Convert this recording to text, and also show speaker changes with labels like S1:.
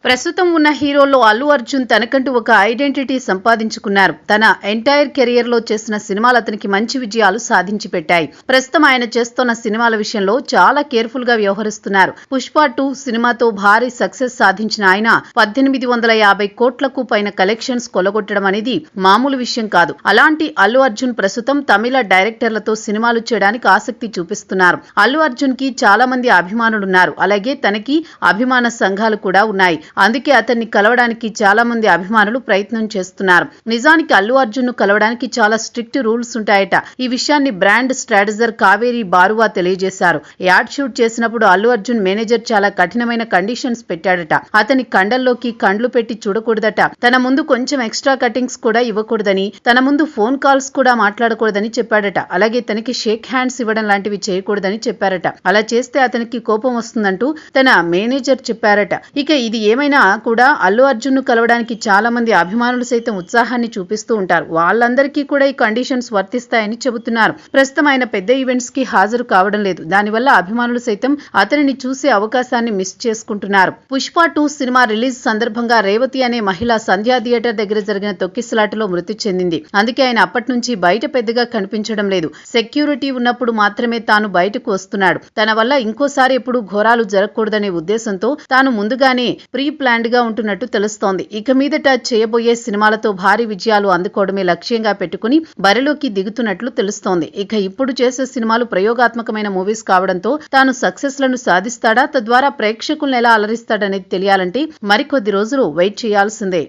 S1: ప్రస్తుతం ఉన్న హీరోల్లో అల్లు అర్జున్ తనకంటూ ఒక ఐడెంటిటీ సంపాదించుకున్నారు. తన ఎంటైర్ కెరియర్ లో చేసిన సినిమాలు అతనికి మంచి విజయాలు సాధించి పెట్టాయి. ప్రస్తుతం ఆయన చేస్తున్న సినిమాల విషయంలో చాలా కేర్ఫుల్ గా వ్యవహరిస్తున్నారు. పుష్ప 2 సినిమాతో భారీ సక్సెస్ సాధించిన ఆయన 1850 కోట్లకు పైన కలెక్షన్స్ కొలగొట్టడం అనేది మామూలు విషయం కాదు. అలాంటి అల్లు అర్జున్ ప్రస్తుతం తమిళ డైరెక్టర్లతో సినిమాలు చేయడానికి ఆసక్తి చూపిస్తున్నారు. అల్లు అర్జున్ కి చాలా మంది అభిమానులున్నారు. అలాగే తనకి అభిమాన సంఘాలు కూడా ఉన్నాయి. అందుకే అతన్ని కలవడానికి చాలా మంది అభిమానులు ప్రయత్నం చేస్తున్నారు. నిజానికి అల్లు అర్జున్ ను కలవడానికి చాలా స్ట్రిక్ట్ రూల్స్ ఉంటాయట. ఈ విషయాన్ని బ్రాండ్ స్ట్రాటజర్ కావేరి బారువా తెలియజేశారు. యాడ్ షూట్ చేసినప్పుడు అల్లు అర్జున్ మేనేజర్ చాలా కఠినమైన కండిషన్స్ పెట్టాడట. అతని కండల్లోకి కండ్లు పెట్టి చూడకూడదట. తన ముందు కొంచెం ఎక్స్ట్రా కటింగ్స్ కూడా ఇవ్వకూడదని, తన ముందు ఫోన్ కాల్స్ కూడా మాట్లాడకూడదని చెప్పాడట. అలాగే తనకి షేక్ హ్యాండ్స్ ఇవ్వడం లాంటివి చేయకూడదని చెప్పారట. అలా చేస్తే అతనికి కోపం వస్తుందంటూ తన మేనేజర్ చెప్పారట. ఇక ఇది ఏమైనా కూడా అల్లు అర్జున్ ను కలవడానికి చాలా మంది అభిమానులు సైతం ఉత్సాహాన్ని చూపిస్తూ ఉంటారు. వాళ్ళందరికీ కూడా ఈ కండిషన్స్ వర్తిస్తాయని చెబుతున్నారు. ప్రస్తుతం ఆయన పెద్ద ఈవెంట్స్ కి హాజరు కావడం లేదు. దానివల్ల అభిమానులు సైతం అతనిని చూసే అవకాశాన్ని మిస్ చేసుకుంటున్నారు. పుష్ప 2 సినిమా రిలీజ్ సందర్భంగా రేవతి అనే మహిళ సంధ్యా థియేటర్ దగ్గర జరిగిన తొక్కిసలాటలో మృతి చెందింది. అందుకే ఆయన అప్పటి నుంచి బయట పెద్దగా కనిపించడం లేదు. సెక్యూరిటీ ఉన్నప్పుడు మాత్రమే తాను బయటకు వస్తున్నాడు. తన వల్ల ఇంకోసారి ఎప్పుడు ఘోరాలు జరగకూడదనే ఉద్దేశంతో తాను ముందుగానే ప్రీ ప్లాన్డ్ గా ఉంటున్నట్టు తెలుస్తోంది. ఇక మీదట చేయబోయే సినిమాలతో భారీ విజయాలు అందుకోవడమే లక్ష్యంగా పెట్టుకుని బరిలోకి దిగుతున్నట్లు తెలుస్తోంది. ఇక ఇప్పుడు చేసే సినిమాలు ప్రయోగాత్మకమైన మూవీస్ కావడంతో తాను సక్సెస్ లను సాధిస్తాడా, తద్వారా ప్రేక్షకులను ఎలా అలరిస్తాడనేది తెలియాలంటే మరికొద్ది రోజులు వెయిట్ చేయాల్సిందే.